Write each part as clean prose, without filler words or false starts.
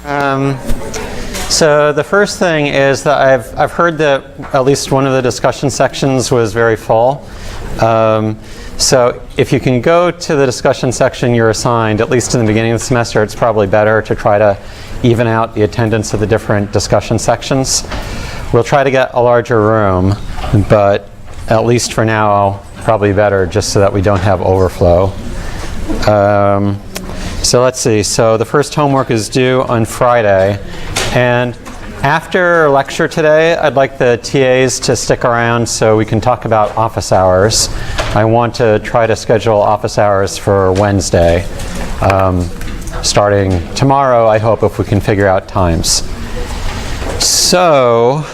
So the first thing is that I've heard that at least one of the discussion sections was very full. So if you can go to the discussion section you're assigned, at least in the beginning of the semester, it's probably better to try to even out the attendance of the different discussion sections. We'll try to get a larger room, but at least for now, probably better just so that we don't have overflow. So let's see. So the first homework is due on Friday. And after lecture today, I'd like the TAs to stick around so we can talk about office hours. I want to try to schedule office hours for Wednesday. Starting tomorrow, I hope, if we can figure out times. So,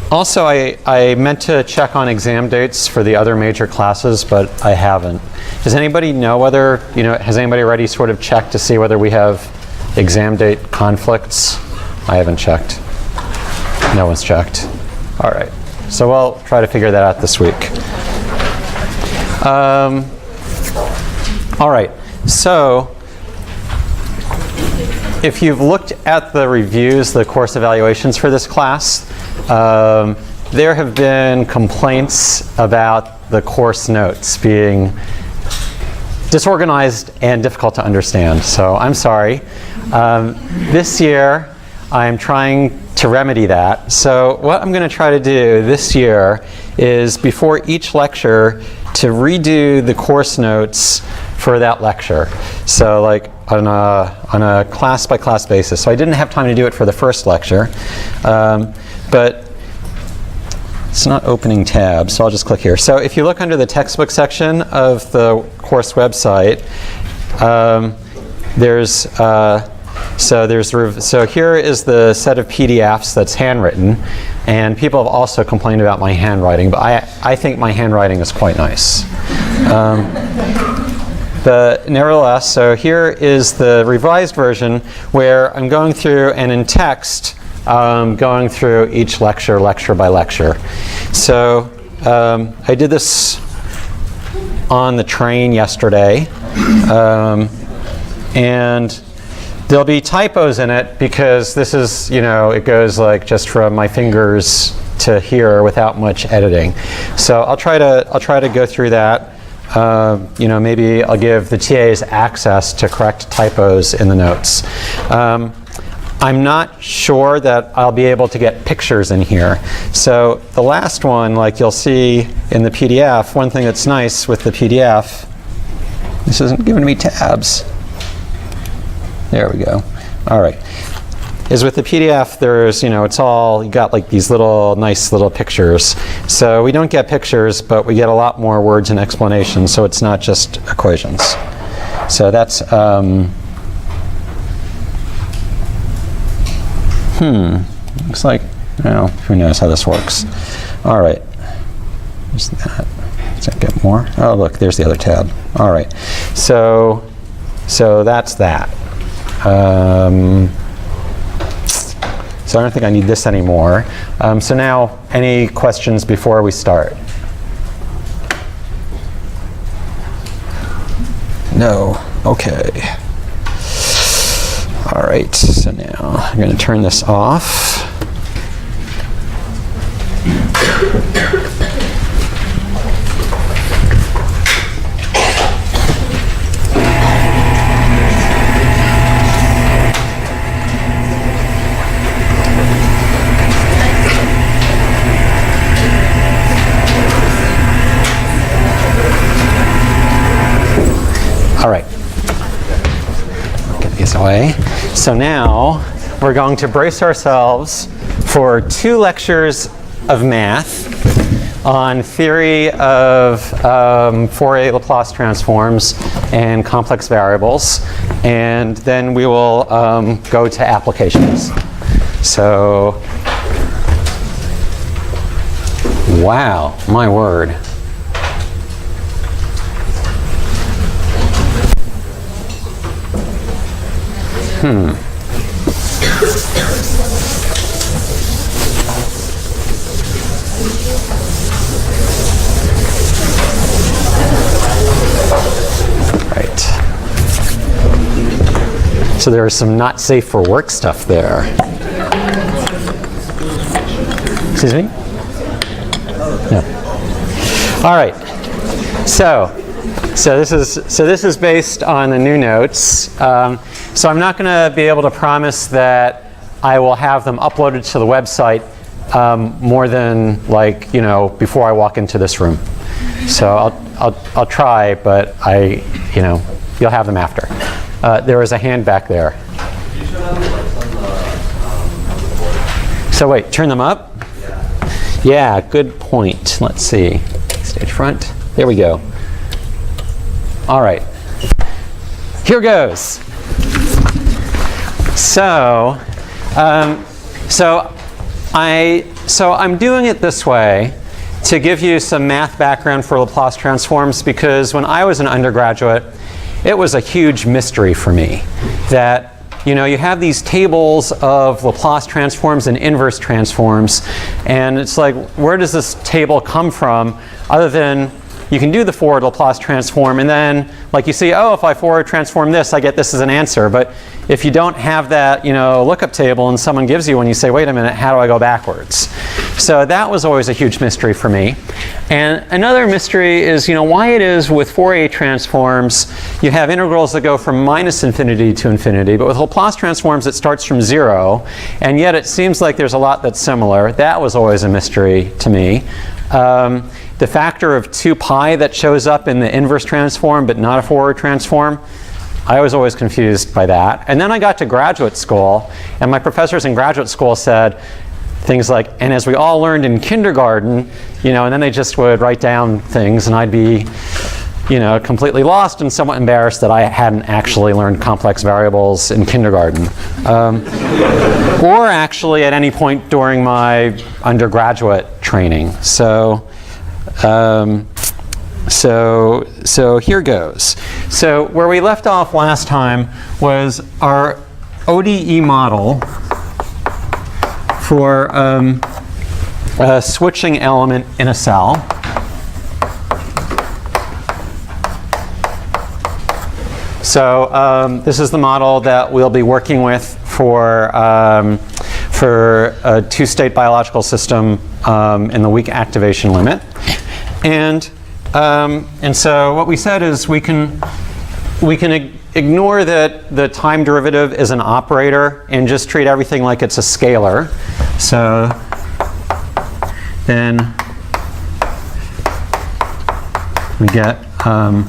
also I meant to check on exam dates for the other major classes, but I haven't. Does anybody know whether, has anybody already sort of checked to see whether we have exam date conflicts? I haven't checked. No one's checked. All right. So we'll try to figure that out this week. All right. So if you've looked at the reviews, the course evaluations for this class, there have been complaints about the course notes being disorganized and difficult to understand. So I'm sorry. This year, I'm trying to remedy that. So what I'm going to try to do this year is before each lecture to redo the course notes for that lecture. So like on a class by class basis. So I didn't have time to do it for the first lecture, but it's not opening tabs, so I'll just click here. So if you look under the textbook section of the course website, so here is the set of PDFs that's handwritten, and people have also complained about my handwriting, but I think my handwriting is quite nice. But nevertheless, so here is the revised version where I'm going through and in text going through each lecture by lecture. So I did this on the train yesterday, and there'll be typos in it because this is, it goes like just from my fingers to here without much editing. So I'll try to go through that. Maybe I'll give the TAs access to correct typos in the notes. I'm not sure that I'll be able to get pictures in here. So the last one, like you'll see in the PDF, one thing that's nice with the PDF, this isn't giving me tabs. There we go. All right. Is with the PDF, there's, it's all, you got like these nice little pictures. So we don't get pictures, but we get a lot more words and explanations, so it's not just equations. So that's, looks like, who knows how this works. All right. There's that. Does that get more? Oh, look, there's the other tab. All right. So that's that. So I don't think I need this anymore. So now, any questions before we start? No. Okay. All right. So now I'm going to turn this off. All right, get these away. So now we're going to brace ourselves for 2 lectures of math on theory of Fourier Laplace transforms and complex variables, and then we will go to applications. So, wow, my word. Right. So there was some not safe for work stuff there. Excuse me? No. All right. So this is based on the new notes. So I'm not going to be able to promise that I will have them uploaded to the website more than before I walk into this room. So I'll try, but you'll have them after. There was a hand back there. So wait, turn them up? Yeah, good point. Let's see. Stage front. There we go. All right. Here goes. So I'm doing it this way to give you some math background for Laplace transforms, because when I was an undergraduate, it was a huge mystery for me that you have these tables of Laplace transforms and inverse transforms, and it's like, where does this table come from other than you can do the forward Laplace transform, and then you see, oh, if I forward transform this, I get this as an answer. But if you don't have that lookup table and someone gives you one, you say, wait a minute, how do I go backwards? So that was always a huge mystery for me. And another mystery is why it is with Fourier transforms you have integrals that go from -infinity to infinity, but with Laplace transforms it starts from 0, and yet it seems like there's a lot that's similar. That was always a mystery to me. The factor of 2 pi that shows up in the inverse transform but not a forward transform, I was always confused by that. And then I got to graduate school, and my professors in graduate school said things like, and as we all learned in kindergarten, and then they just would write down things, and I'd be completely lost and somewhat embarrassed that I hadn't actually learned complex variables in kindergarten. Or actually at any point during my undergraduate training. So here goes. So where we left off last time was our ODE model for a switching element in a cell. So this is the model that we'll be working with for a two-state biological system in the weak activation limit. And so what we said is we can ignore that the time derivative is an operator and just treat everything like it's a scalar. So then we get an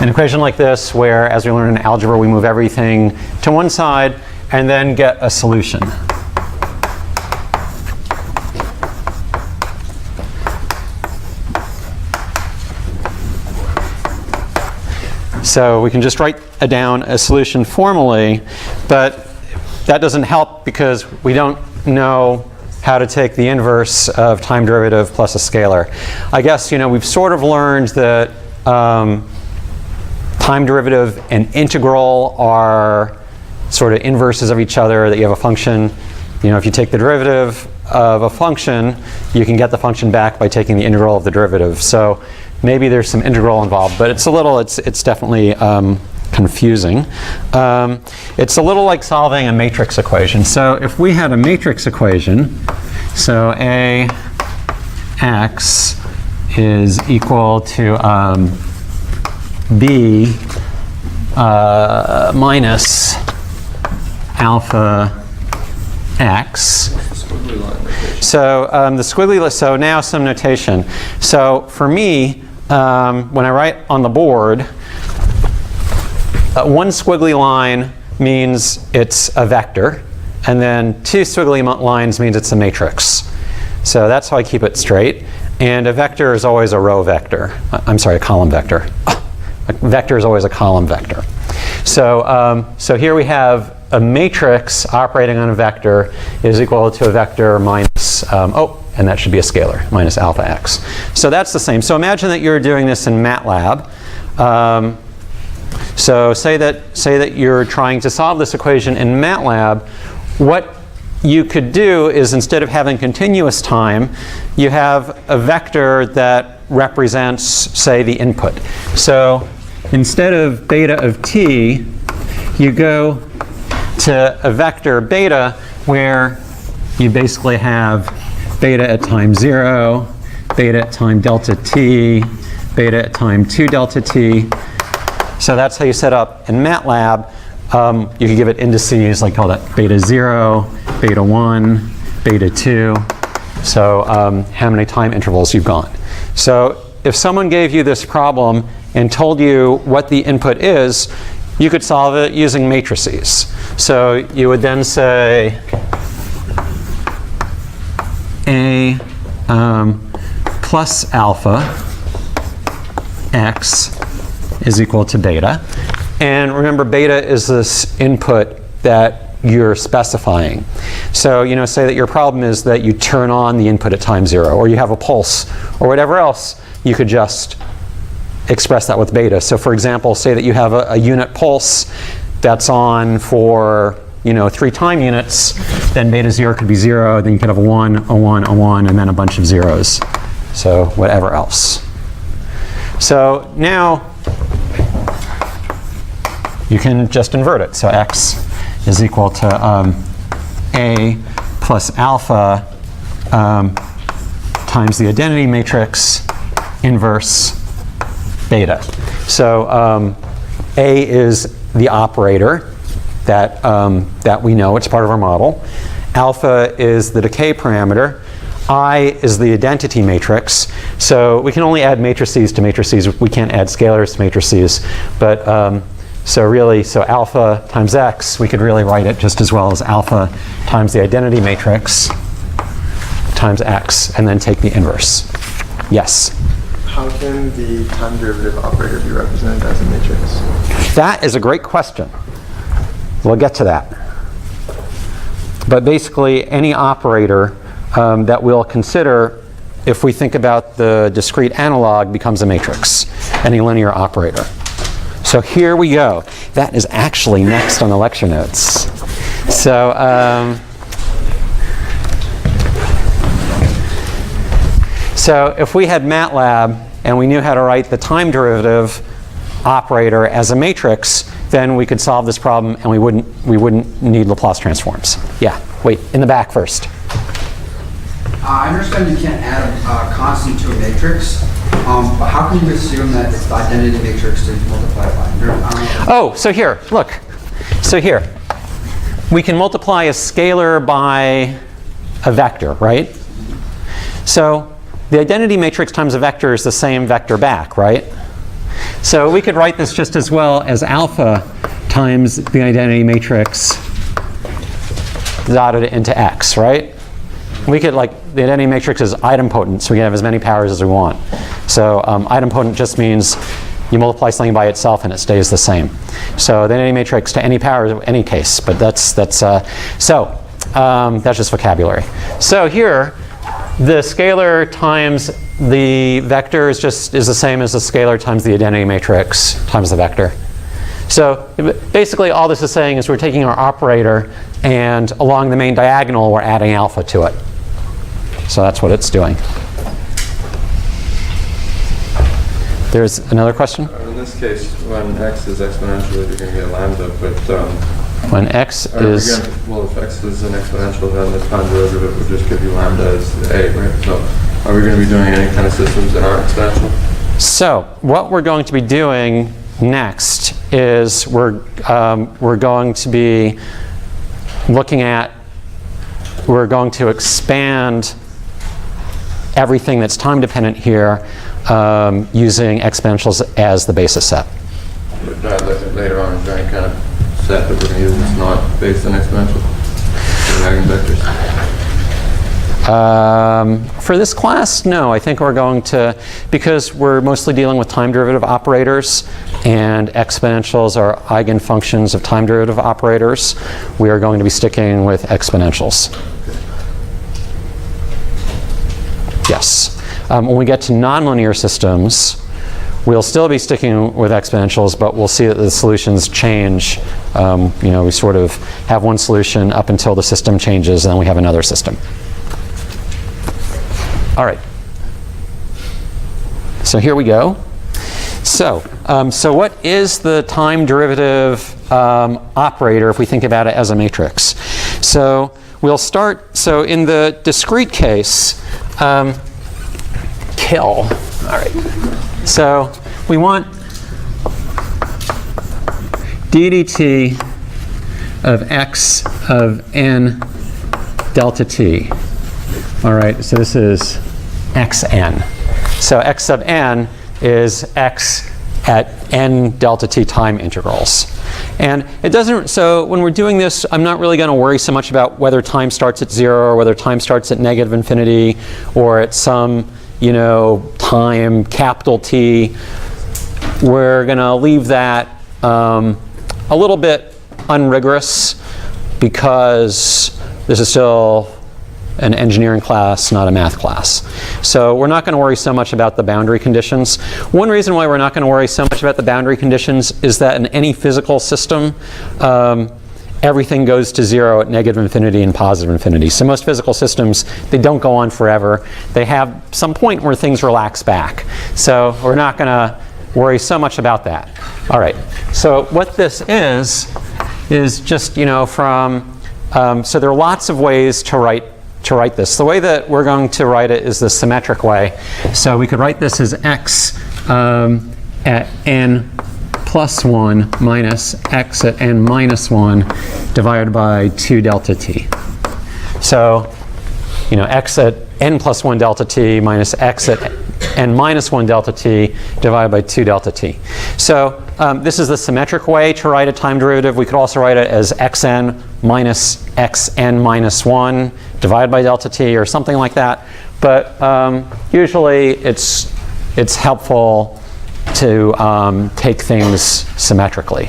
equation like this where, as we learned in algebra, we move everything to one side and then get a solution. So we can just write down a solution formally, but that doesn't help because we don't know how to take the inverse of time derivative plus a scalar. I guess we've sort of learned that time derivative and integral are sort of inverses of each other, that you have a function. If you take the derivative of a function, you can get the function back by taking the integral of the derivative. So maybe there's some integral involved, but it's definitely confusing. It's a little like solving a matrix equation. So if we had a matrix equation, so AX is equal to B minus alpha X. So the squiggly line, so now some notation. So for me, when I write on the board, one squiggly line means it's a vector, and then 2 squiggly lines means it's a matrix. So that's how I keep it straight. And a vector is always a row vector. I'm sorry, a column vector. A vector is always a column vector. So, so here we have a matrix operating on a vector is equal to a vector minus, and that should be a scalar, minus alpha x. So that's the same. So imagine that you're doing this in MATLAB. So say that you're trying to solve this equation in MATLAB. What you could do is, instead of having continuous time, you have a vector that represents, say, the input. So instead of beta of t, you go to a vector beta where you basically have beta at time 0, beta at time delta t, beta at time 2 delta t. So that's how you set up in MATLAB. You can give it indices, like call that beta 0, beta 1, beta 2. So how many time intervals you've gone. So if someone gave you this problem and told you what the input is, you could solve it using matrices. So you would then say A plus alpha x is equal to beta. And remember, beta is this input that you're specifying. So, say that your problem is that you turn on the input at time 0, or you have a pulse, or whatever else, you could just express that with beta. So for example, say that you have a unit pulse that's on for 3 time units, then beta 0 could be 0, then you could have a 1, a 1, a 1, and then a bunch of zeros. So whatever else. So now you can just invert it. So x is equal to A plus alpha times the identity matrix inverse beta. So A is the operator that we know. It's part of our model. Alpha is the decay parameter. I is the identity matrix. So we can only add matrices to matrices. We can't add scalars to matrices. But so alpha times x, we could really write it just as well as alpha times the identity matrix times x, and then take the inverse. Yes? How can the time derivative operator be represented as a matrix? That is a great question. We'll get to that. But basically, any operator that we'll consider, if we think about the discrete analog, becomes a matrix, any linear operator. So here we go. That is actually next on the lecture notes. So if we had MATLAB and we knew how to write the time derivative operator as a matrix, then we could solve this problem and we wouldn't need Laplace transforms. Yeah, wait, in the back first. I understand you can't add a constant to a matrix, but how can you assume that it's the identity matrix to multiply by? Oh, so here, look. So here, we can multiply a scalar by a vector, right? So the identity matrix times a vector is the same vector back, right? So we could write this just as well as alpha times the identity matrix dotted into x, right? We could, the identity matrix is idempotent, so we can have as many powers as we want. So idempotent just means you multiply something by itself and it stays the same. So the identity matrix to any power in any case, but that's just vocabulary. So here, the scalar times the vector is the same as the scalar times the identity matrix times the vector. So basically all this is saying is we're taking our operator and along the main diagonal we're adding alpha to it. So that's what it's doing. There's another question? In this case, when x is exponential, you're going to get lambda, but when x is... Well, if x is an exponential, then the time derivative would just give you lambda as a, right? So are we going to be doing any kind of systems that aren't exponential? So what we're going to be doing next is we're going to be looking at, we're going to expand everything that's time dependent here using exponentials as the basis set. But later on, is there any kind of set that we're going to use that's not based on exponential eigenvectors? For this class, no. I think we're going to, because we're mostly dealing with time derivative operators and exponentials are eigenfunctions of time derivative operators, we are going to be sticking with exponentials. Yes. When we get to nonlinear systems, we'll still be sticking with exponentials, but we'll see that the solutions change. We sort of have one solution up until the system changes, and then we have another system. All right. So here we go. So So what is the time derivative operator if we think about it as a matrix? So we'll start, so in the discrete case, kill. All right. So we want d dt of x of n delta t. All right, so this is xn. So x sub n is x at n delta t time integrals. And it doesn't, so when we're doing this, I'm not really going to worry so much about whether time starts at 0 or whether time starts at negative infinity or at some, you know, time capital T. We're going to leave that a little bit unrigorous because this is still an engineering class, not a math class. So we're not going to worry so much about the boundary conditions. One reason why we're not going to worry so much about the boundary conditions is that in any physical system, everything goes to 0 at negative infinity and positive infinity. So most physical systems, they don't go on forever. They have some point where things relax back. So we're not going to worry so much about that. All right. So what this is just, you know, from, so there are lots of ways to write this. The way that we're going to write it is the symmetric way. So we could write this as x at n plus 1 minus x at n minus 1 divided by 2 delta t. So, you know, x at n plus 1 delta t minus x at n minus 1 delta t divided by 2 delta t. So this is the symmetric way to write a time derivative. We could also write it as xn minus xn minus 1 divided by delta t or something like that. But usually it's helpful to take things symmetrically.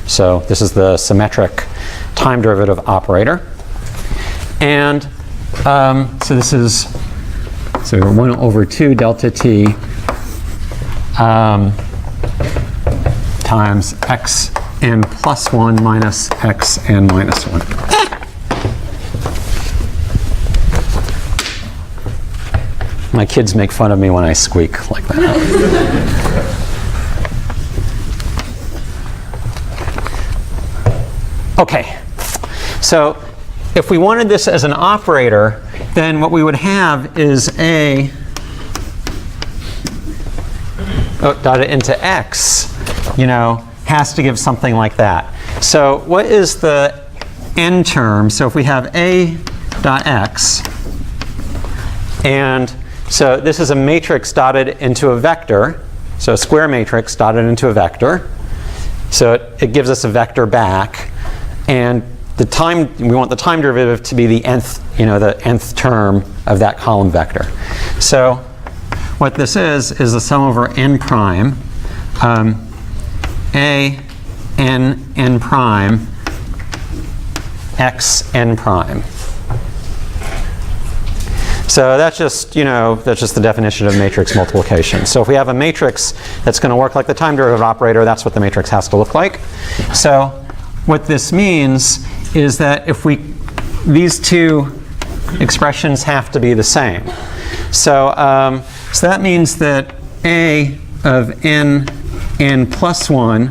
So this is the symmetric time derivative operator. And so this is, so 1 over 2 delta t times xn plus 1 minus xn minus 1. My kids make fun of me when I squeak like that. Okay, so if we wanted this as an operator, then what we would have is a dotted into x, you know, has to give something like that. So what is the n term? So if we have a dot x, and so this is a matrix dotted into a vector, so a square matrix dotted into a vector. So it gives us a vector back, and the time, we want the time derivative to be the nth, you know, the nth term of that column vector. So what this is the sum over n prime, a n prime x n prime. So that's just, you know, that's just the definition of matrix multiplication. So if we have a matrix that's going to work like the time derivative operator, that's what the matrix has to look like. So what this means is that if these two expressions have to be the same. So, so that means that a of n plus 1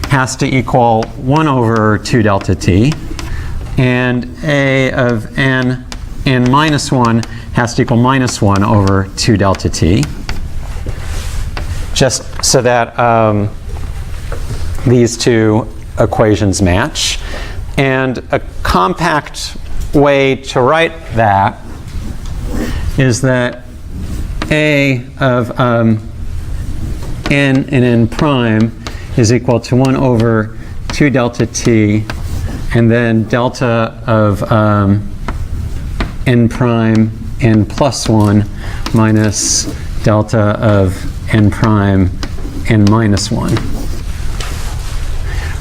has to equal 1 over 2 delta t, and a of n minus 1 has to equal minus 1 over 2 delta t, just so that these two equations match. And a compact way to write that is that a of n and n prime is equal to 1 over 2 delta t, and then delta of n prime n plus 1 minus delta of n prime n minus 1.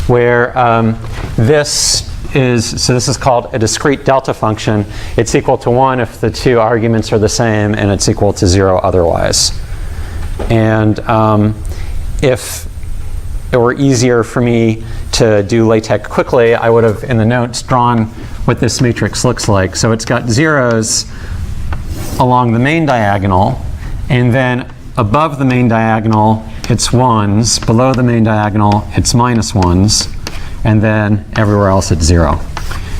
Where this is called a discrete delta function. It's equal to 1 if the two arguments are the same, and it's equal to 0 otherwise. And if it were easier for me to do LaTeX quickly, I would have in the notes drawn what this matrix looks like. So it's got zeros along the main diagonal, and then above the main diagonal, it's 1s. Below the main diagonal, it's -1s. And then everywhere else, it's 0.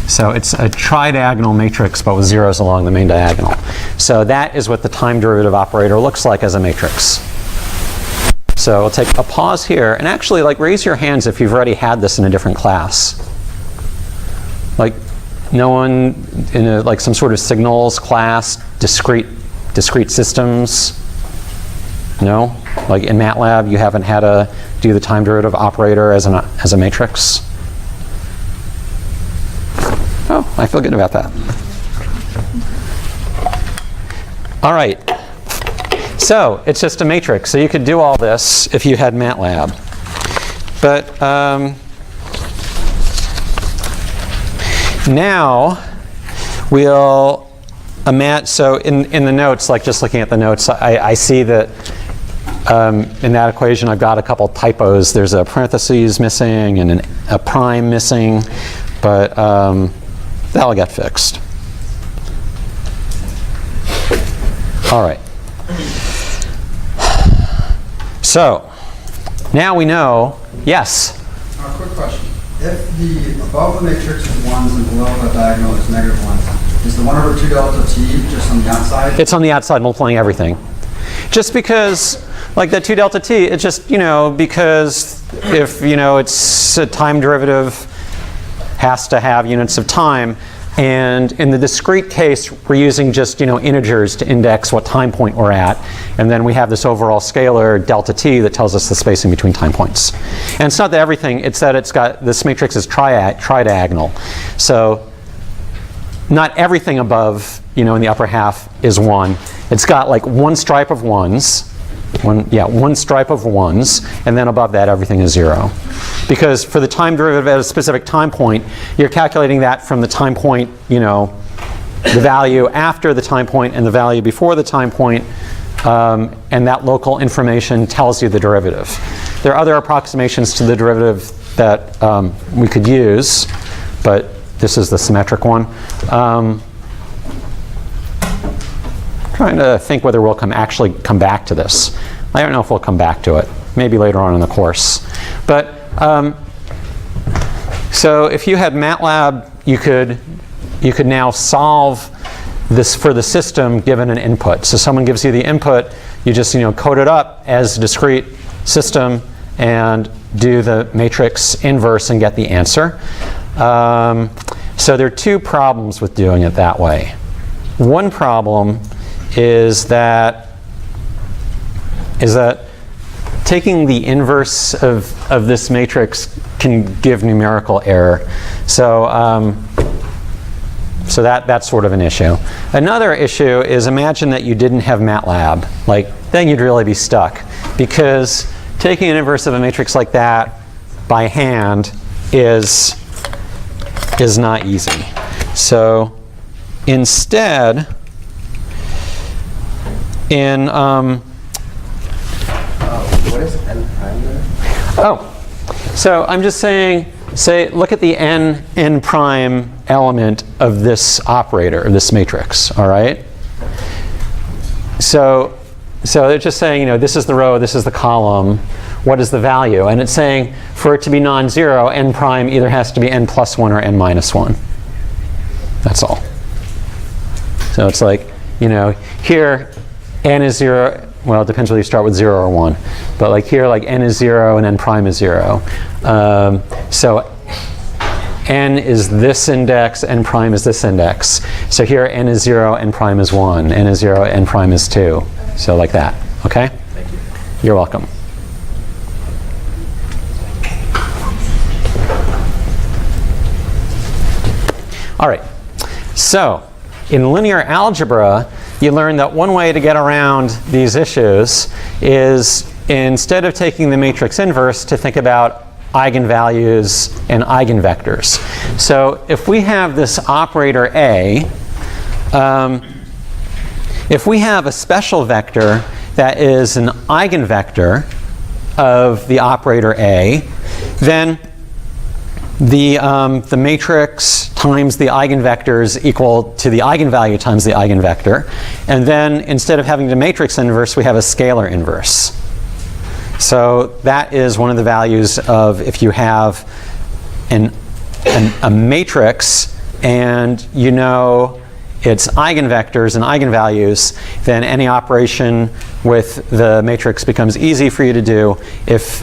So it's a tridiagonal matrix, but with zeros along the main diagonal. So that is what the time derivative operator looks like as a matrix. So we'll take a pause here. And actually, like, raise your hands if you've already had this in a different class. Like, no one in a, like some sort of signals class, discrete systems? No? Like in MATLAB, you haven't had to do the time derivative operator as a matrix? Oh, I feel good about that. All right. So it's just a matrix. So you could do all this if you had MATLAB. But now we'll imagine, so in the notes, like just looking at the notes, I see that in that equation I've got a couple typos. There's a parentheses missing and a prime missing, but that'll get fixed. All right. So now we know, yes? Quick question. If the above the matrix is 1s and below the diagonal is -1s, is the 1/2 delta t just on the outside? It's on the outside multiplying everything. Just because, like that 2 delta t, it's just, because if, it's a time derivative has to have units of time. And in the discrete case, we're using just, integers to index what time point we're at. And then we have this overall scalar, delta t, that tells us the spacing between time points. And it's not that everything, it's that it's got, this matrix is tridiagonal. So not everything above, in the upper half is 1. It's got like one stripe of 1s. One stripe of 1s, and then above that everything is 0. Because for the time derivative at a specific time point, you're calculating that from the time point, the value after the time point and the value before the time point, and that local information tells you the derivative. There are other approximations to the derivative that we could use, but this is the symmetric one. Trying to think whether we'll actually come back to this. I don't know if we'll come back to it. Maybe later on in the course. But so if you had MATLAB, you could now solve this for the system given an input. So someone gives you the input, you just code it up as a discrete system and do the matrix inverse and get the answer. So there are two problems with doing it that way. One problem is that taking the inverse of this matrix can give numerical error. So that's sort of an issue. Another issue is, imagine that you didn't have MATLAB. Then you'd really be stuck, because taking an inverse of a matrix like that by hand is not easy. So instead, What is n prime there? Oh, so I'm just saying, look at the n prime element of this operator, of this matrix, all right? So they're just saying, this is the row, this is the column, what is the value? And it's saying, for it to be non-zero, n prime either has to be n plus 1 or n minus 1. That's all. So it's like, here, n is 0. Well, it depends whether you start with 0 or 1. But here, n is 0 and n prime is 0. So n is this index, n prime is this index. So here, n is 0, n prime is 1. N is 0, n prime is 2. So like that. Okay? Thank you. You're welcome. All right. So in linear algebra, you learn that one way to get around these issues is, instead of taking the matrix inverse, to think about eigenvalues and eigenvectors. So if we have this operator A, if we have a special vector that is an eigenvector of the operator A, then the matrix times the eigenvectors equal to the eigenvalue times the eigenvector. And then instead of having the matrix inverse, we have a scalar inverse. So that is one of the values of if you have a matrix and you know its eigenvectors and eigenvalues, then any operation with the matrix becomes easy for you to do if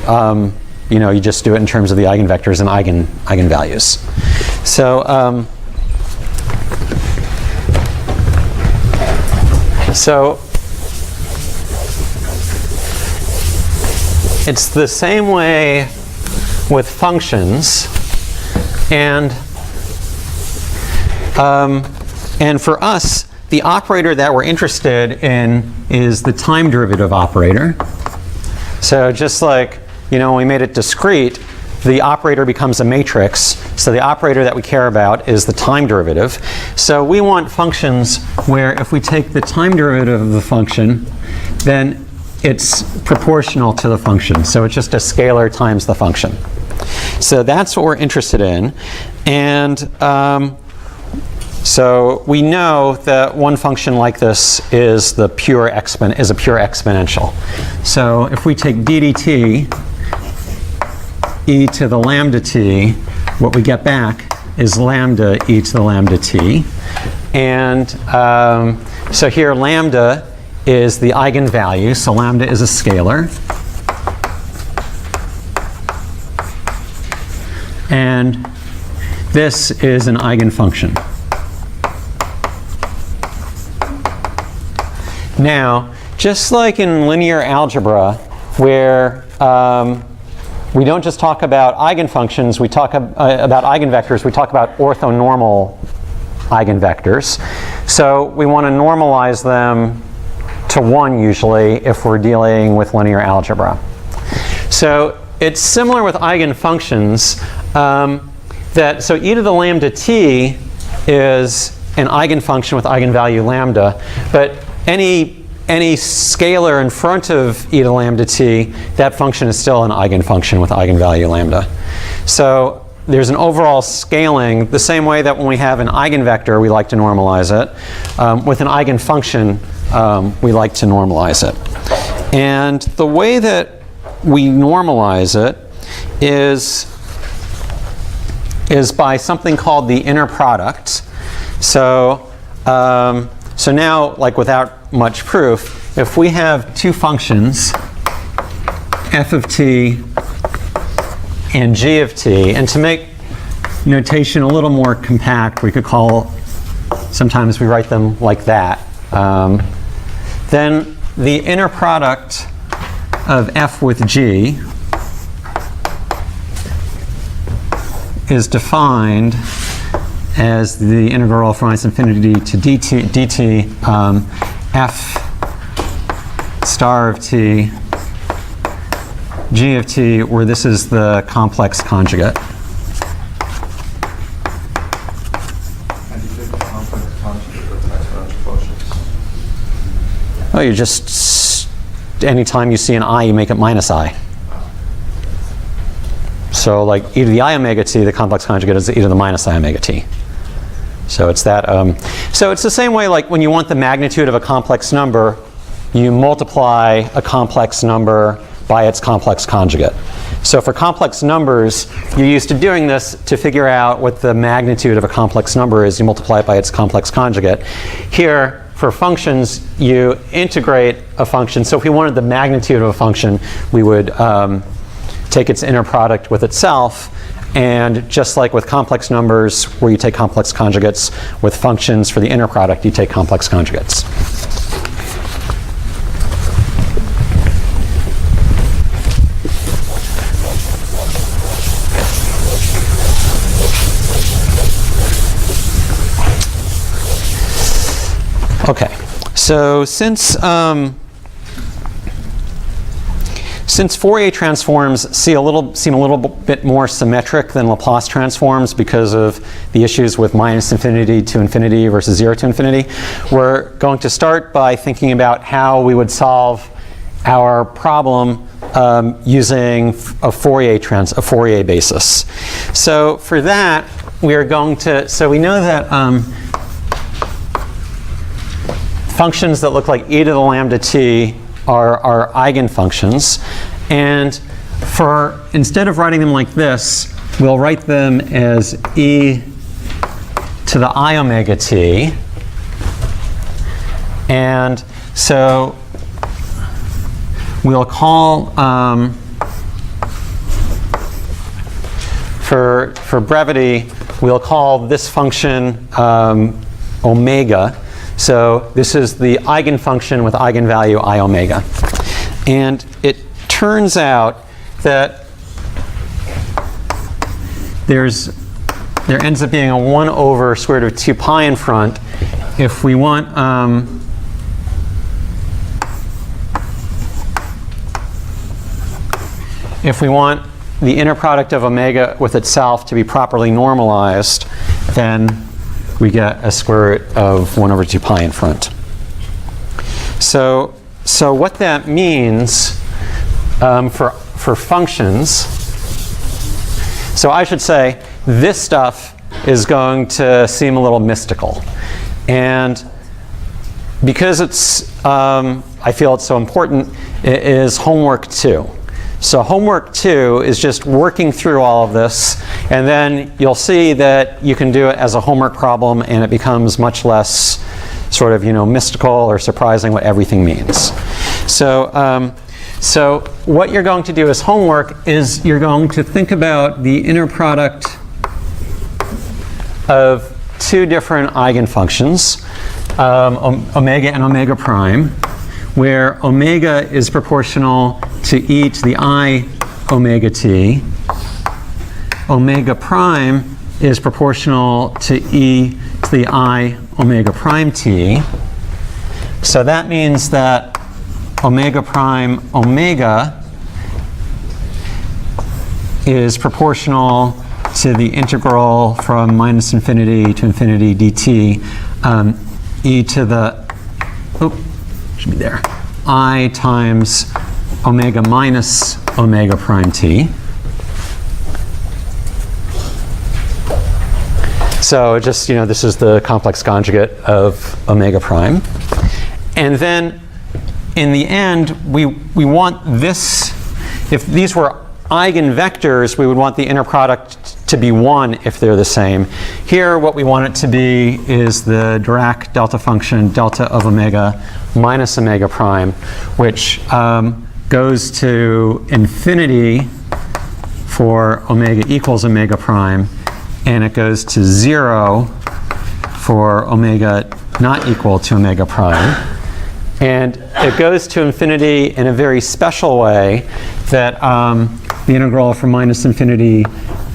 you just do it in terms of the eigenvectors and eigenvalues. So it's the same way with functions, and for us, the operator that we're interested in is the time derivative operator. So just like when we made it discrete, the operator becomes a matrix. So the operator that we care about is the time derivative. So we want functions where if we take the time derivative of the function, then it's proportional to the function. So it's just a scalar times the function. So that's what we're interested in. And so we know that one function like this is a pure exponential. So if we take d dt e to the lambda t, what we get back is lambda e to the lambda t. And so here lambda is the eigenvalue, so lambda is a scalar. And this is an eigenfunction. Now, just like in linear algebra, where we don't just talk about eigenfunctions, we talk about eigenvectors, we talk about orthonormal eigenvectors. So we want to normalize them to 1 usually if we're dealing with linear algebra. So it's similar with eigenfunctions, so e to the lambda t is an eigenfunction with eigenvalue lambda, but any scalar in front of e to the lambda t, that function is still an eigenfunction with eigenvalue lambda. So there's an overall scaling, the same way that when we have an eigenvector, we like to normalize it. With an eigenfunction, we like to normalize it. And the way that we normalize it is by something called the inner product. So now, like without much proof, if we have two functions, f of t and g of t, and to make notation a little more compact, we could sometimes we write them like that. Then the inner product of f with g is defined as the integral from -infinity to dt f star of t g of t, where this is the complex conjugate. And you take the complex conjugate of exponential functions. Oh, you just, anytime you see an I, you make it minus I. So like e to the I omega t, the complex conjugate is e to the minus I omega t. So it's that. So it's the same way like when you want the magnitude of a complex number, you multiply a complex number by its complex conjugate. So for complex numbers, you're used to doing this to figure out what the magnitude of a complex number is. You multiply it by its complex conjugate. Here, for functions, you integrate a function. So if we wanted the magnitude of a function, we would take its inner product with itself. And just like with complex numbers, where you take complex conjugates, with functions for the inner product, you take complex conjugates. Okay, so since Fourier transforms seem a little bit more symmetric than Laplace transforms because of the issues with -infinity to infinity versus 0 to infinity, we're going to start by thinking about how we would solve our problem using a Fourier basis. So for that, we are going to, so we know that functions that look like e to the lambda t are eigenfunctions. And instead of writing them like this, we'll write them as e to the I omega t. And so we'll call, for brevity, we'll call this function omega. So this is the eigenfunction with eigenvalue I omega. And it turns out that there ends up being a 1 over square root of 2 pi in front if we want the inner product of omega with itself to be properly normalized, then we get a square root of 1 over 2 pi in front. So what that means for functions, so I should say this stuff is going to seem a little mystical. And because I feel it's so important, it is homework 2. So homework 2 is just working through all of this, and then you'll see that you can do it as a homework problem, and it becomes much less sort of, mystical or surprising what everything means. So what you're going to do as homework is you're going to think about the inner product of two different eigenfunctions, omega and omega prime, where omega is proportional to e to the I omega t. Omega prime is proportional to e to the I omega prime t. So that means that omega prime omega is proportional to the integral from minus infinity to infinity dt e to the, should be there, I times omega minus omega prime t. So just, this is the complex conjugate of omega prime. And then in the end, we want this, if these were eigenvectors, we would want the inner product to be 1 if they're the same. Here, what we want it to be is the Dirac delta function, delta of omega minus omega prime, which goes to infinity for omega equals omega prime, and it goes to 0 for omega not equal to omega prime. And it goes to infinity in a very special way that the integral from minus infinity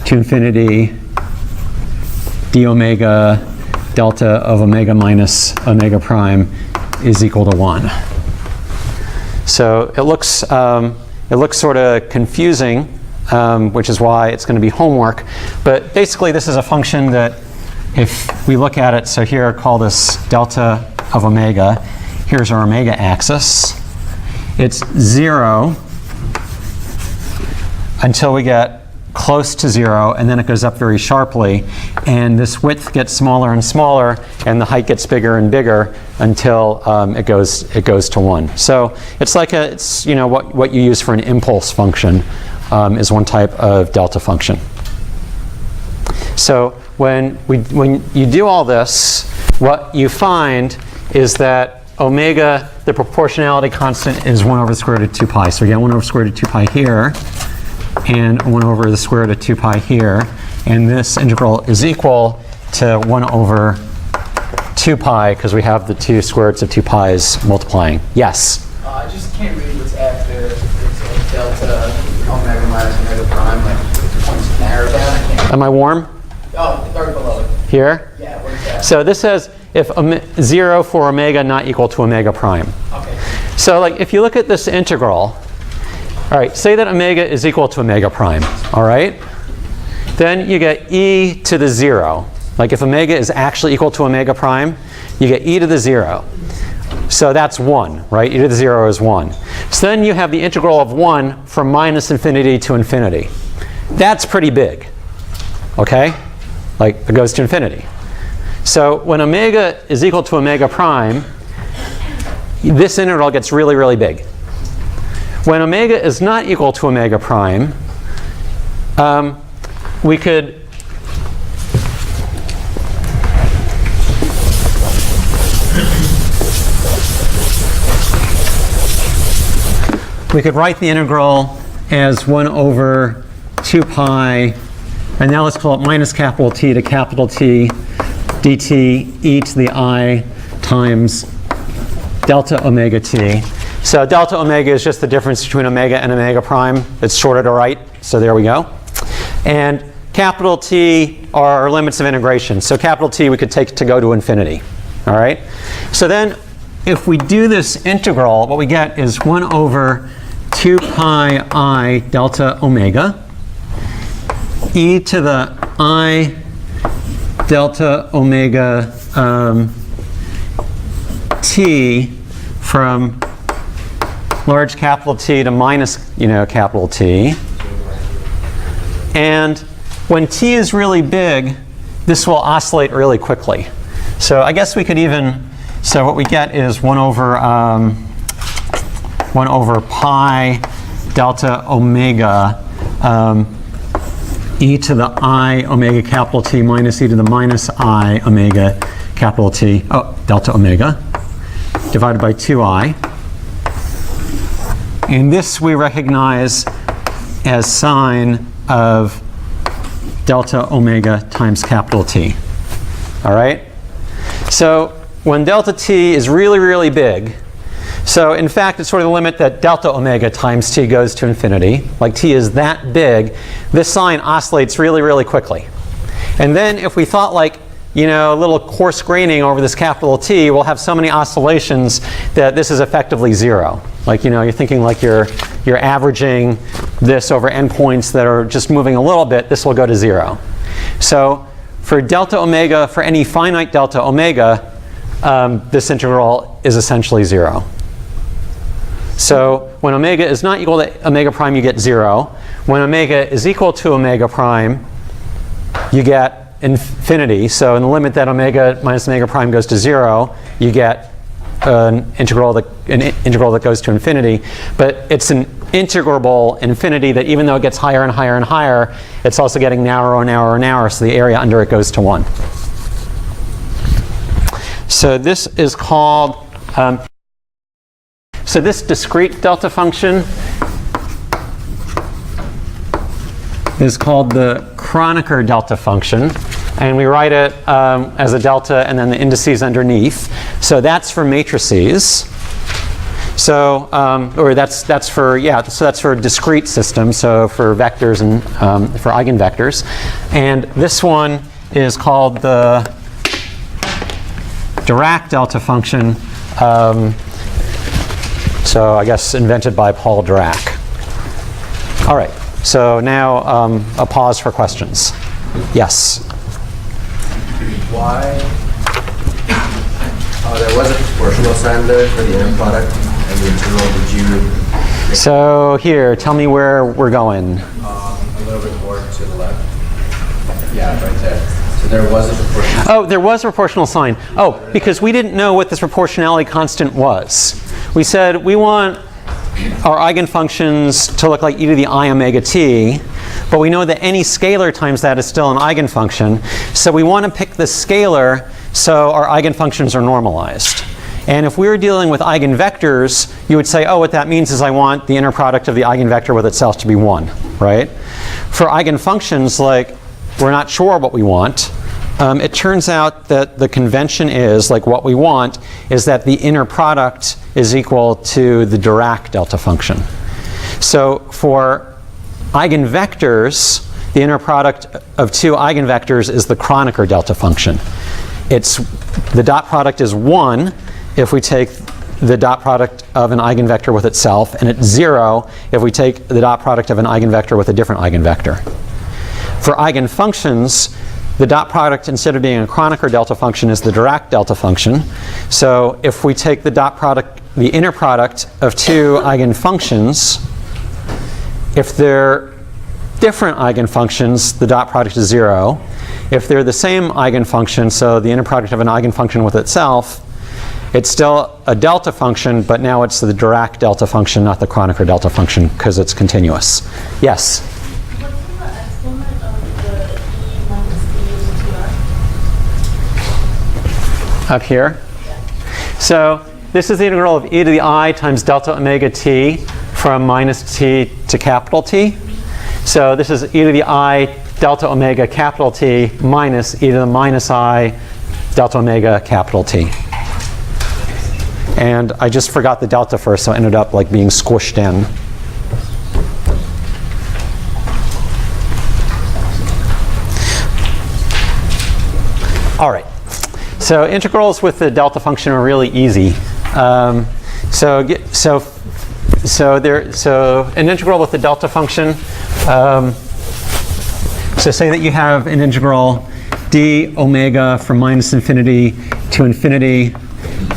to infinity d omega delta of omega minus omega prime is equal to 1. So it looks sort of confusing, which is why it's going to be homework. But basically, this is a function that if we look at it, so here call this delta of omega. Here's our omega axis. It's 0 until we get close to 0, and then it goes up very sharply. And this width gets smaller and smaller, and the height gets bigger and bigger until it goes to 1. So it's like what you use for an impulse function is one type of delta function. So when you do all this, what you find is that omega, the proportionality constant, is 1 over the square root of 2 pi. So we get 1 over the square root of 2 pi here, and 1 over the square root of 2 pi here. And this integral is equal to 1 over 2 pi, because we have the two square roots of 2 pi's multiplying. Yes? I just can't read what's after. It's like delta omega minus omega prime. Like, one's narrowed down. I can't. Am I warm? Oh, right below it. Here? Yeah, what is that? So this says if 0 for omega not equal to omega prime. Okay. So if you look at this integral, all right, say that omega is equal to omega prime, all right? Then you get e to the 0. Like if omega is actually equal to omega prime, you get e to the 0. So that's 1, right? E to the 0 is 1. So then you have the integral of 1 from minus infinity to infinity. That's pretty big, okay? Like, it goes to infinity. So when omega is equal to omega prime, this integral gets really, really big. When omega is not equal to omega prime, we could write the integral as 1 over 2 pi, and now let's call it minus capital T to capital T dt e to the I times delta omega t. So delta omega is just the difference between omega and omega prime. It's shorter to right, so there we go. And capital T are our limits of integration. So capital T we could take to go to infinity. All right? So then if we do this integral, what we get is 1 over 2 pi I delta omega e to the I delta omega t from large capital T to minus, capital T. And when t is really big, this will oscillate really quickly. So I guess we could even, so what we get is 1 over pi delta omega e to the I omega capital T minus e to the minus I omega capital T, delta omega, divided by 2I. And this we recognize as sine of delta omega times capital T. All right? So when delta t is really, really big, so in fact it's sort of the limit that delta omega times t goes to infinity, like t is that big, this sign oscillates really, really quickly. And then if we thought like, a little coarse graining over this capital T, we'll have so many oscillations that this is effectively 0. Like, you're thinking like you're averaging this over endpoints that are just moving a little bit, this will go to 0. So for delta omega, for any finite delta omega, this integral is essentially 0. So when omega is not equal to omega prime, you get 0. When omega is equal to omega prime, you get infinity. So in the limit that omega minus omega prime goes to 0, you get an integral that goes to infinity. But it's an integrable infinity that even though it gets higher and higher and higher, it's also getting narrower and narrower and narrower, so the area under it goes to 1. So this is called, so this discrete delta function is called the Kronecker delta function. And we write it as a delta and then the indices underneath. So that's for matrices. So, or that's for discrete systems, so for vectors and for eigenvectors. And this one is called the Dirac delta function. So I guess invented by Paul Dirac. All right, so now a pause for questions. Yes? Why? There was a proportional sign there for the inner product and the integral. Did you? So here, tell me where we're going. A little bit more to the left. Yeah, right there. So there was a proportional. Oh, there was a proportional sign. Oh, because we didn't know what this proportionality constant was. We said we want our eigenfunctions to look like e to the I omega t, but we know that any scalar times that is still an eigenfunction. So we want to pick the scalar so our eigenfunctions are normalized. And if we were dealing with eigenvectors, you would say, oh, what that means is I want the inner product of the eigenvector with itself to be 1, right? For eigenfunctions, like we're not sure what we want, it turns out that the convention is, like what we want, is that the inner product is equal to the Dirac delta function. So for eigenvectors, the inner product of two eigenvectors is the Kronecker delta function. The dot product is 1 if we take the dot product of an eigenvector with itself, and it's 0 if we take the dot product of an eigenvector with a different eigenvector. For eigenfunctions, the dot product, instead of being a Kronecker delta function, is the Dirac delta function. So if we take the dot product, the inner product of two eigenfunctions, if they're different eigenfunctions, the dot product is 0. If they're the same eigenfunction, so the inner product of an eigenfunction with itself, it's still a delta function, but now it's the Dirac delta function, not the Kronecker delta function, because it's continuous. Yes? What's the exponent of the e minus d to r? Up here. So this is the integral of e to the I times delta omega t from minus t to capital T. So this is e to the I delta omega capital T minus e to the minus I delta omega capital T. And I just forgot the delta first, so it ended up like being squished in. All right. So integrals with the delta function are really easy. So an integral with the delta function. So say that you have an integral d omega from minus infinity to infinity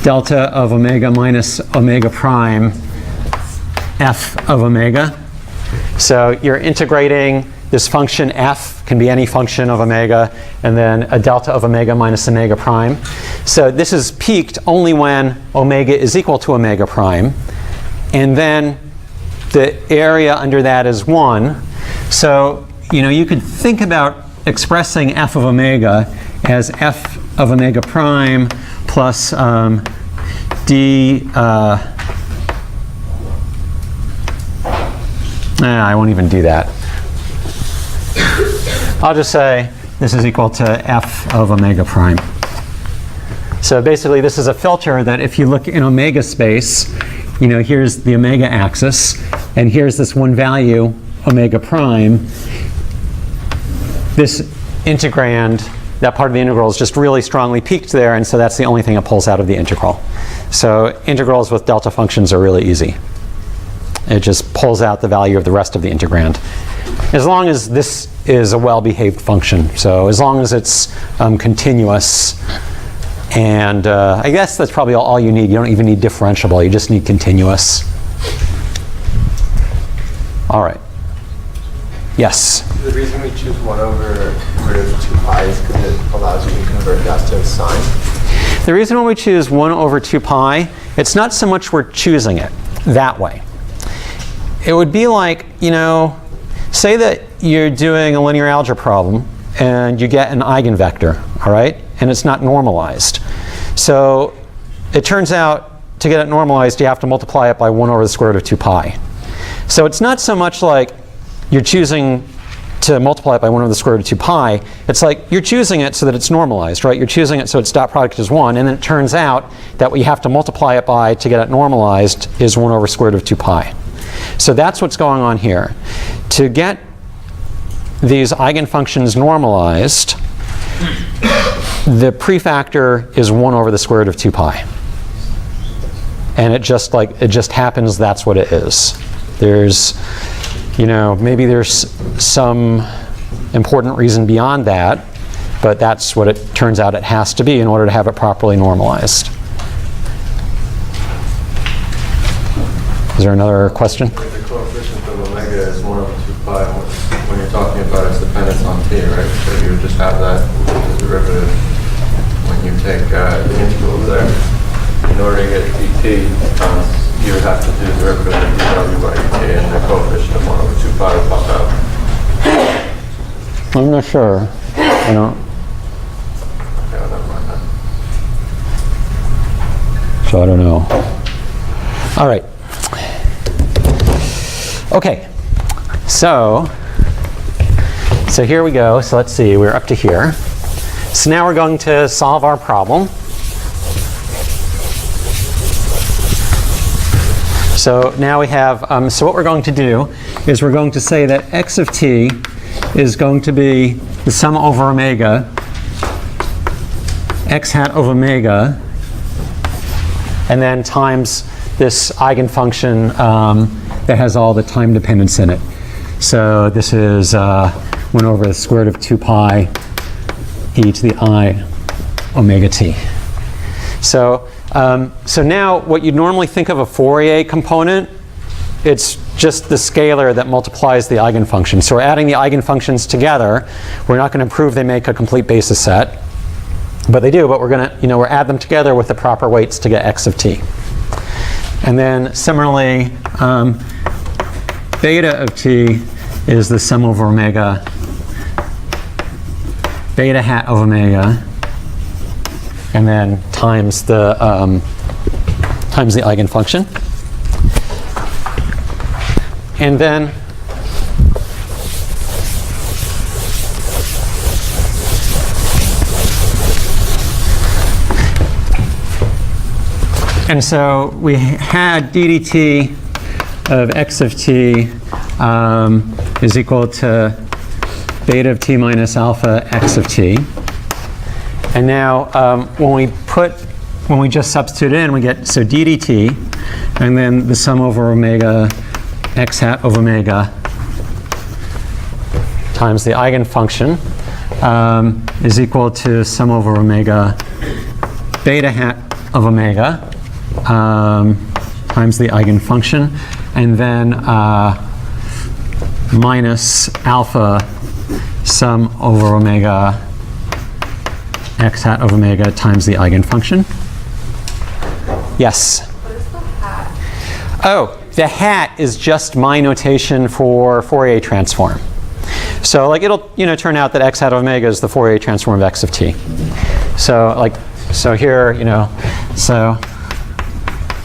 delta of omega minus omega prime f of omega. So you're integrating this function f, can be any function of omega, and then a delta of omega minus omega prime. So this is peaked only when omega is equal to omega prime. And then the area under that is 1. So you could think about expressing f of omega as f of omega prime plus d. I won't even do that. I'll just say this is equal to f of omega prime. So basically, this is a filter that if you look in omega space, here's the omega axis, and here's this one value, omega prime. This integrand, that part of the integral, is just really strongly peaked there, and so that's the only thing it pulls out of the integral. So integrals with delta functions are really easy. It just pulls out the value of the rest of the integrand. As long as this is a well-behaved function. So as long as it's continuous. And I guess that's probably all you need. You don't even need differentiable. You just need continuous. All right. Yes? The reason we choose 1 over root of 2 pi is because it allows you to convert that to a sine. The reason why we choose 1 over 2 pi, it's not so much we're choosing it that way. It would be like, say that you're doing a linear algebra problem and you get an eigenvector, all right? And it's not normalized. So it turns out to get it normalized, you have to multiply it by 1 over the square root of 2 pi. So it's not so much like you're choosing to multiply it by 1 over the square root of 2 pi. It's like you're choosing it so that it's normalized, right? You're choosing it so its dot product is 1, and then it turns out that what you have to multiply it by to get it normalized is 1 over square root of 2 pi. So that's what's going on here. To get these eigenfunctions normalized, the prefactor is 1 over the square root of 2 pi. And it just happens that's what it is. There's, maybe there's some important reason beyond that, but that's what it turns out it has to be in order to have it properly normalized. Is there another question? The coefficient of omega is 1 over 2 pi when you're talking about its dependence on t, right? So you would just have that as a derivative when you take the integral there. In order to get dt, you would have to do the derivative of dw by dt, and the coefficient of 1 over 2 pi would pop out. I'm not sure. I don't. Yeah, never mind that. So I don't know. All right. Okay. So here we go. So let's see. We're up to here. So now we're going to solve our problem. So now we have, so what we're going to do is we're going to say that x of t is going to be the sum over omega, x hat of omega, and then times this eigenfunction that has all the time dependence in it. So this is 1 over the square root of 2 pi e to the I omega t. So, so now what you'd normally think of a Fourier component, it's just the scalar that multiplies the eigenfunction. So we're adding the eigenfunctions together. We're not going to prove they make a complete basis set, but they do. But we're going to, we're add them together with the proper weights to get x of t. And then similarly, beta of t is the sum over omega beta hat of omega, and then times the eigenfunction. And then so we had ddt of x of t is equal to beta of t minus alpha x of t. And now when we just substitute in, we get, so ddt, and then the sum over omega x hat of omega times the eigenfunction is equal to sum over omega beta hat of omega times the eigenfunction, and then minus alpha sum over omega x hat of omega times the eigenfunction. Yes? What is the hat? Oh, the hat is just my notation for Fourier transform. So like it'll turn out that x hat of omega is the Fourier transform of x of t. So here, so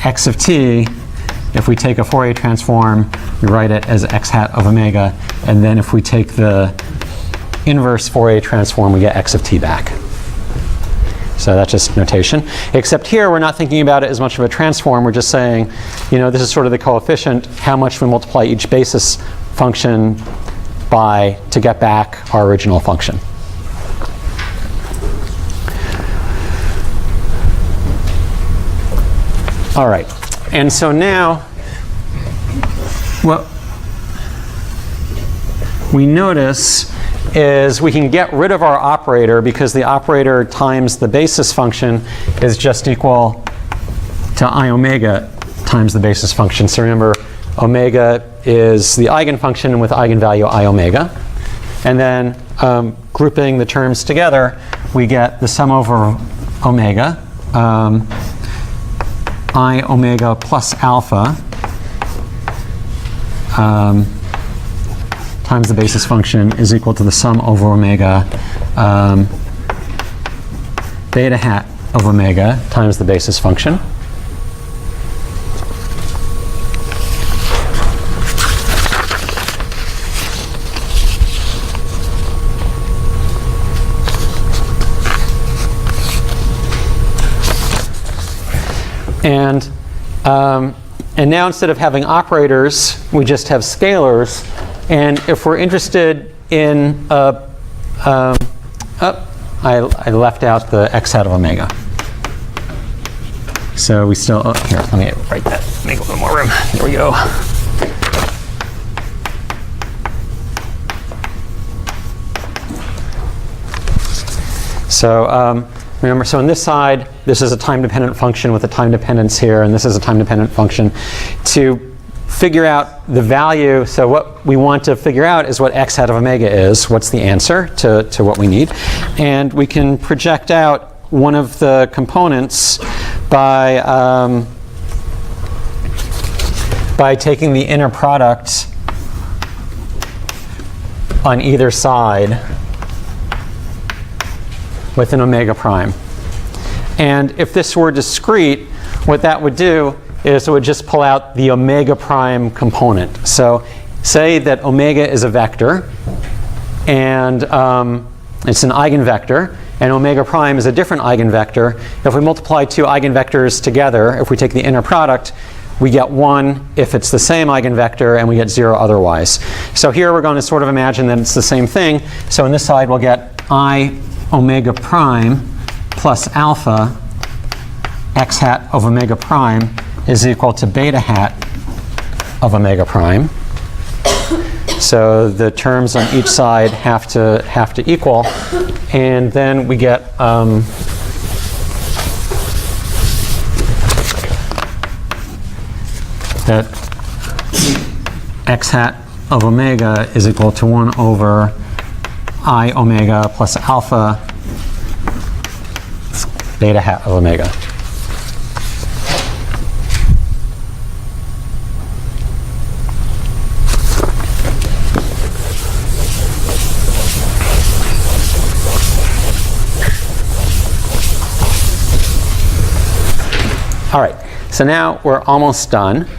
x of t, if we take a Fourier transform, we write it as x hat of omega, and then if we take the inverse Fourier transform, we get x of t back. So that's just notation. Except here, we're not thinking about it as much of a transform. We're just saying, this is sort of the coefficient, how much we multiply each basis function by to get back our original function. All right. And so now, what we notice is we can get rid of our operator because the operator times the basis function is just equal to I omega times the basis function. So remember, omega is the eigenfunction with eigenvalue I omega. And then grouping the terms together, we get the sum over omega, I omega plus alpha times the basis function is equal to the sum over omega beta hat of omega times the basis function. And now instead of having operators, we just have scalars. And if we're interested in, I left out the x hat of omega. So we still, here, let me write that, make a little more room. There we go. So remember, so on this side, this is a time-dependent function with a time dependence here, and this is a time-dependent function. To figure out the value, so what we want to figure out is what x hat of omega is. What's the answer to what we need? And we can project out one of the components by taking the inner product on either side with an omega prime. And if this were discrete, what that would do is it would just pull out the omega prime component. So say that omega is a vector, and it's an eigenvector, and omega prime is a different eigenvector. If we multiply two eigenvectors together, if we take the inner product, we get 1 if it's the same eigenvector, and we get 0 otherwise. So here we're going to sort of imagine that it's the same thing. So on this side, we'll get I omega prime plus alpha x hat of omega prime is equal to beta hat of omega prime. So the terms on each side have to equal, And then we get that x hat of omega is equal to 1 over I omega plus alpha beta hat of omega. All right, so now we're almost done. Is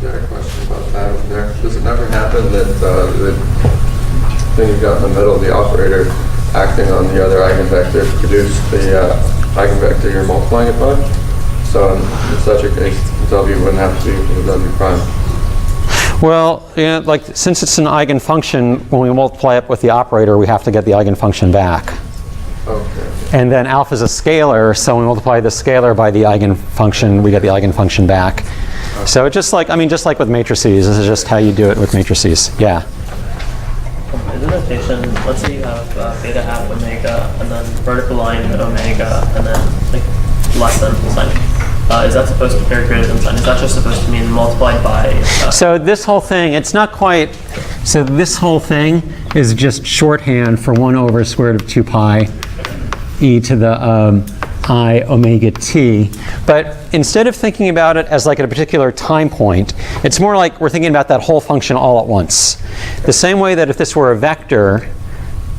there a question about that over there? Does it never happen that the thing you've got in the middle, the operator acting on the other eigenvector, produce the eigenvector you're multiplying it by? So in such a case, W wouldn't have to be equal to W prime. Well, yeah, like since it's an eigenfunction, when we multiply it with the operator, we have to get the eigenfunction back. Okay. And then alpha is a scalar, so when we multiply the scalar by the eigenfunction, we get the eigenfunction back. So it's just like, I mean, just like with matrices, this is just how you do it with matrices. Yeah. In the notation, let's say you have beta hat omega, and then vertical line omega, and then like less than sign. Is that supposed to carry greater than sign? Is that just supposed to mean multiplied by? So this whole thing, it's not quite. So this whole thing is just shorthand for 1 over square root of 2 pi e to the I omega t. But instead of thinking about it as like at a particular time point, it's more like we're thinking about that whole function all at once. The same way that if this were a vector,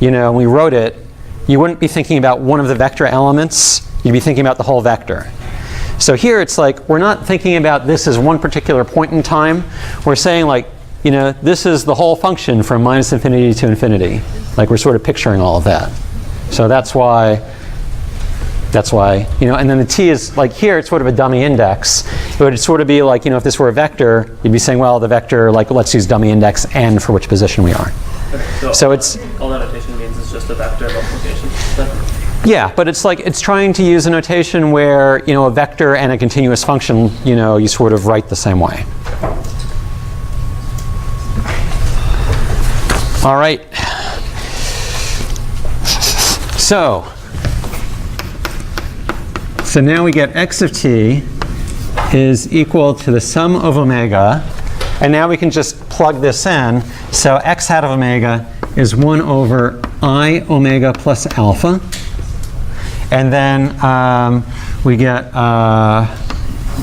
you know, and we wrote it, you wouldn't be thinking about one of the vector elements, you'd be thinking about the whole vector. So here it's like we're not thinking about this as one particular point in time. We're saying like, you know, this is the whole function from minus infinity to infinity. Like we're sort of picturing all of that. So that's why, you know, and then the t is like here, it's sort of a dummy index. It would sort of be like, you know, if this were a vector, you'd be saying, well, the vector, like, let's use dummy index n for which position we are. Okay, So it's, all that notation means is just a vector multiplication. yeah, but it's like, it's trying to use a notation where, you know, a vector and a continuous function, you know, you sort of write the same way. All right. So now we get x of t is equal to the sum of omega, and now we can just plug this in. So x hat of omega is 1 over I omega plus alpha, and then we get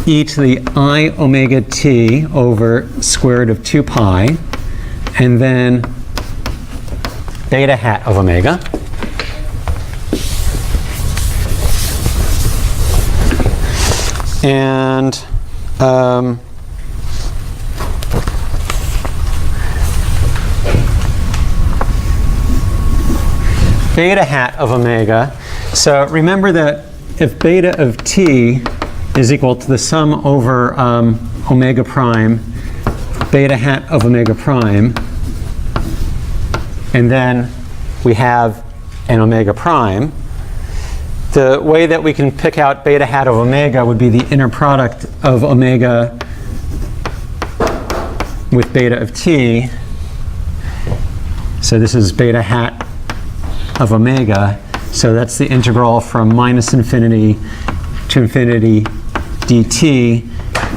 e to the I omega t over square root of 2 pi, and then beta hat of omega. And beta hat of omega. So remember that if beta of t is equal to the sum over omega prime, beta hat of omega prime, and then we have an omega prime, the way that we can pick out beta hat of omega would be the inner product of omega with beta of t. So this is beta hat of omega. So that's the integral from minus infinity to infinity dt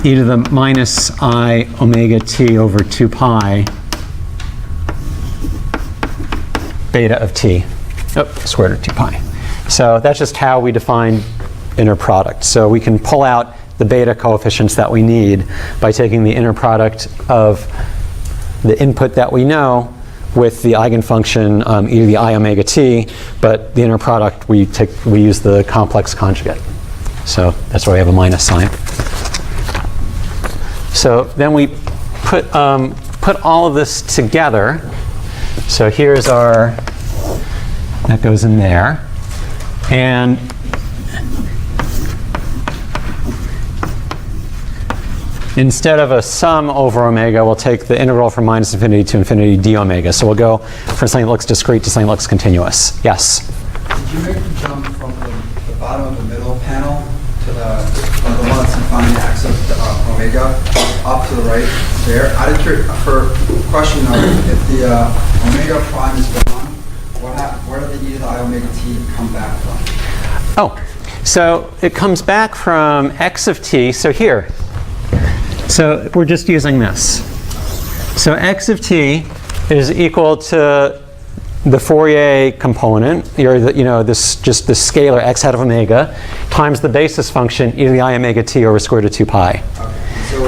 e to the minus I omega t over 2 pi beta of t, square root of 2 pi. So that's just how we define inner product. So we can pull out the beta coefficients that we need by taking the inner product of the input that we know with the eigenfunction e to the I omega t, but the inner product we use the complex conjugate. So that's why we have a minus sign. So then we put all of this together. So here's our, that goes in there. And instead of a sum over omega, we'll take the integral from minus infinity to infinity d omega. So we'll go from something that looks discrete to something that looks continuous. Yes? Did you make the jump from the bottom of the middle panel to the one that's defining the axis of omega up to the right there? For question of if the omega prime is gone, what happens where did the e to the I omega t come back from? Oh, so it comes back from x of t. So here. So we're just using this. So x of t is equal to the Fourier component, or this scalar x hat of omega, times the basis function e to the I omega t over square root of 2 pi. Okay. So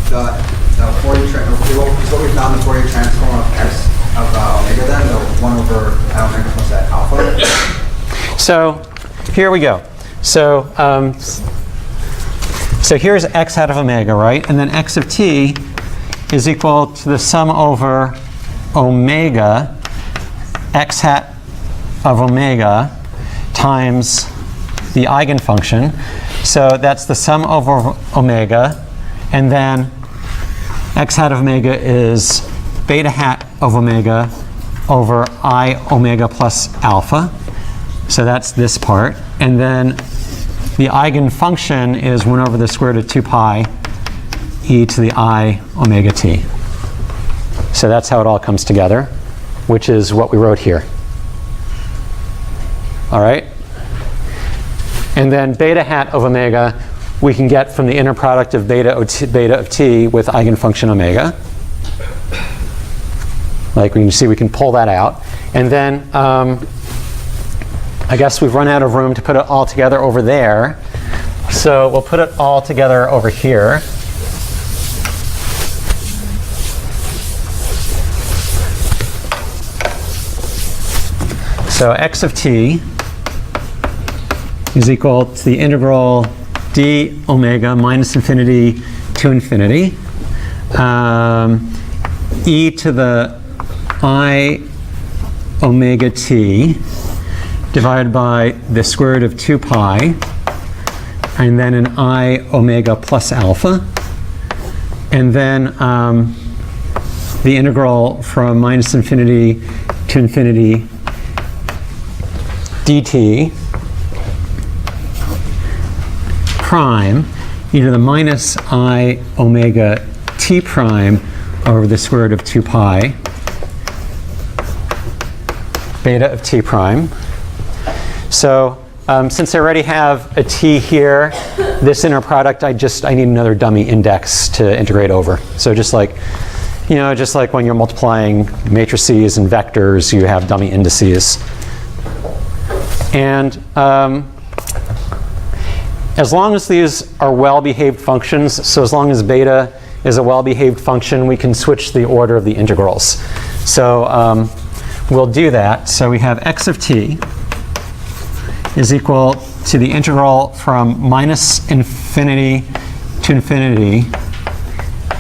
the Fourier is what we found the Fourier transform of x of omega then, the 1 over I omega plus that alpha? So here we go. So so here's x hat of omega, right? And then x of t is equal to the sum over omega x hat of omega times the eigenfunction. So that's the sum over omega, and then x hat of omega is beta hat of omega over I omega plus alpha. So that's this part. And then the eigenfunction is 1 over the square root of 2 pi e to the I omega t. So that's how it all comes together, which is what we wrote here. All right? And then beta hat of omega we can get from the inner product of beta of t with eigenfunction omega. Like we can see, we can pull that out. And then I guess we've run out of room to put it all together over there. So we'll put it all together over here. So x of t is equal to the integral d omega minus infinity to infinity e to the I omega t divided by the square root of 2 pi, and then an I omega plus alpha, and then the integral from minus infinity to infinity dt prime e to the minus I omega t prime over the square root of 2 pi beta of t prime. So since I already have a t here, this inner product, I need another dummy index to integrate over. So just like when you're multiplying matrices and vectors, you have dummy indices. And as long as these are well-behaved functions, so as long as beta is a well-behaved function, we can switch the order of the integrals. So we'll do that. So we have x of t is equal to the integral from minus infinity to infinity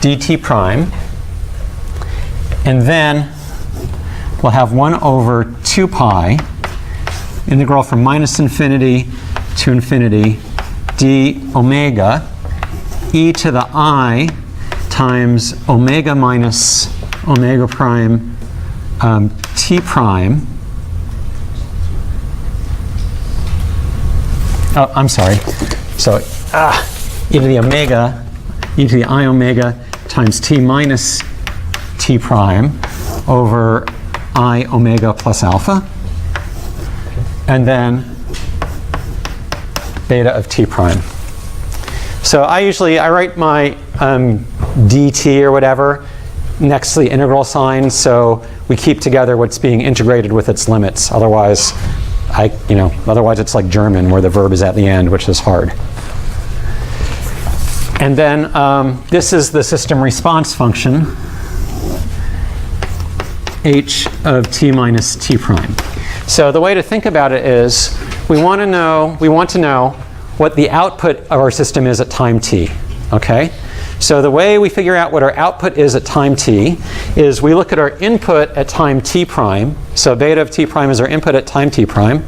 dt prime. And then we'll have 1 over 2 pi integral from minus infinity to infinity d omega e to the I times omega minus omega prime t prime. Oh, I'm sorry. So e to the omega, e to the I omega times t minus t prime over I omega plus alpha. And then beta of t prime. So I write my dt or whatever next to the integral sign, so we keep together what's being integrated with its limits. Otherwise, otherwise it's like German where the verb is at the end, which is hard. And then this is the system response function, h of t minus t prime. So the way to think about it is we want to know what the output of our system is at time t. Okay? So the way we figure out what our output is at time t is we look at our input at time t prime. So beta of t prime is our input at time t prime.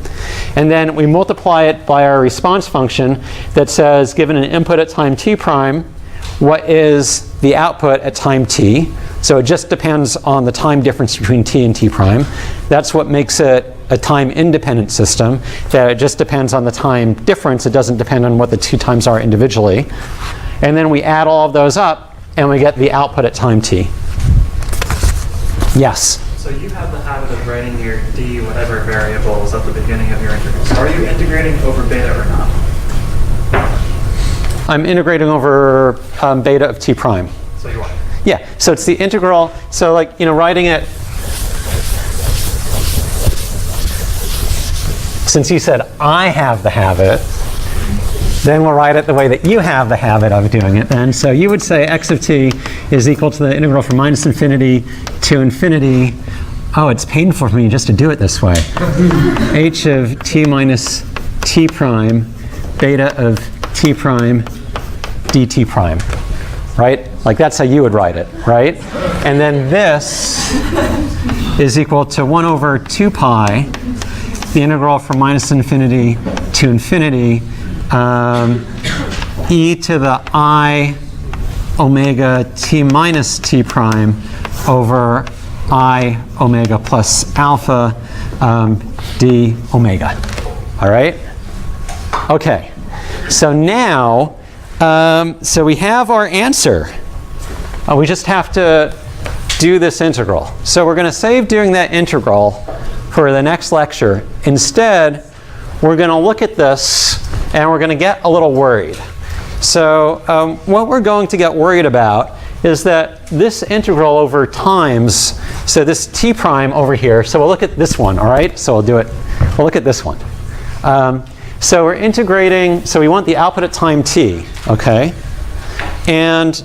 And then we multiply it by our response function that says, given an input at time t prime, what is the output at time t? So it just depends on the time difference between t and t prime. That's what makes it a time-independent system, that it just depends on the time difference. It doesn't depend on what the two times are individually. And then we add all of those up, and we get the output at time t. Yes? So So you have the habit of writing your d whatever variables at the beginning of your integrals. Are you integrating over beta or not? I'm integrating over beta of t prime. So you are. Yeah, so it's the integral. So like, writing it, since you said I have the habit, then we'll write it the way that you have the habit of doing it then. So you would say x of t is equal to the integral from minus infinity to infinity. Oh, it's painful for me just to do it this way. h of t minus t prime, beta of t prime, dt prime. Right? Like that's how you would write it, right? And then this is equal to 1 over 2 pi, the integral from minus infinity to infinity, e to the I omega t minus t prime over I omega plus alpha d omega. All right? Okay. So now, so we have our answer. We just have to do this integral. So we're going to save doing that integral for the next lecture. Instead, we're going to look at this and we're going to get a little worried. So what we're going to get worried about is that this integral over times, so this t prime over here, so we'll look at this one, all right? So we'll look at this one. So we're integrating, so we want the output at time t, okay? And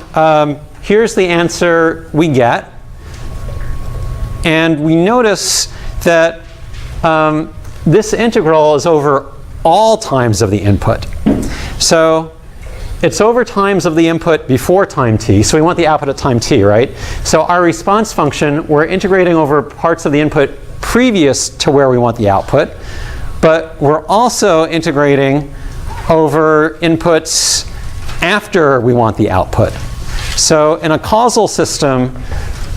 here's the answer we get. And we notice that this integral is over all times of the input. So it's over times of the input before time t, so we want the output at time t, right? So our response function, we're integrating over parts of the input previous to where we want the output, but we're also integrating over inputs after we want the output. So in a causal system,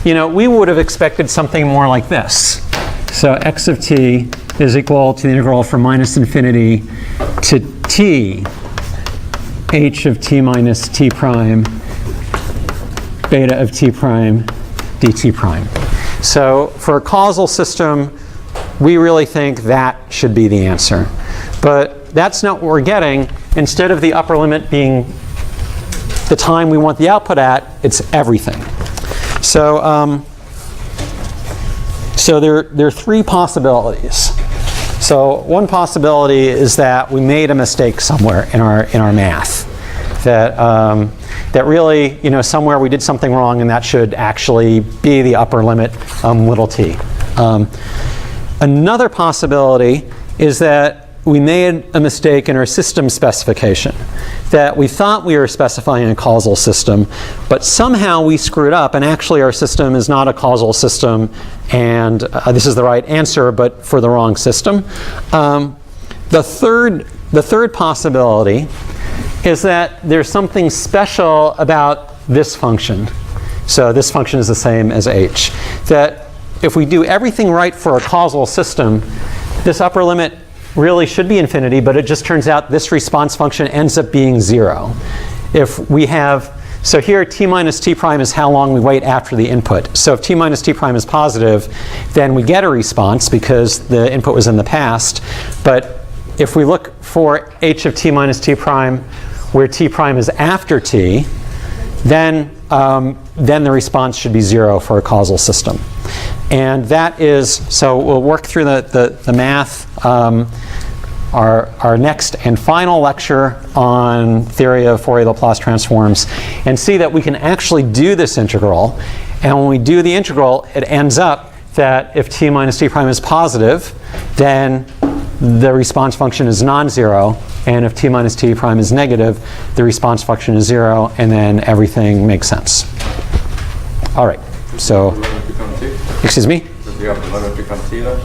we would have expected something more like this. So x of t is equal to the integral from minus infinity to t, h of t minus t prime, beta of t prime, dt prime. So for a causal system, we really think that should be the answer. But that's not what we're getting. Instead of the upper limit being the time we want the output at, it's everything. So, so there are three possibilities. So one possibility is that we made a mistake somewhere in our math. That really, somewhere we did something wrong, and that should actually be the upper limit, little t. Another possibility is that we made a mistake in our system specification. That we thought we were specifying a causal system, but somehow we screwed up, and actually our system is not a causal system, and this is the right answer, but for the wrong system. The third possibility is that there's something special about this function. So this function is the same as h. That if we do everything right for a causal system, this upper limit really should be infinity, but it just turns out this response function ends up being 0. If we have, so here t minus t prime is how long we wait after the input. So if t minus t prime is positive, then we get a response because the input was in the past. But if we look for h of t minus t prime, where t prime is after t, then the response should be 0 for a causal system. And that is, so we'll work through the math. Our next and final lecture on theory of Fourier Laplace transforms, and see that we can actually do this integral. And when we do the integral, it ends up that if t minus t prime is positive, then the response function is non-zero. And if t minus t prime is negative, the response function is 0, and then everything makes sense. All right, so, excuse me? Does the upper limit become t then?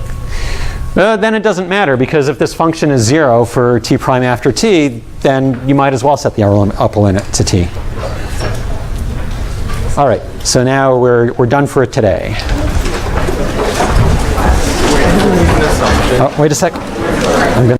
Then it doesn't matter, because if this function is 0 for t prime after t, then you might as well set the upper limit to t. All right, so now we're done for today. Oh, wait a sec. I'm gonna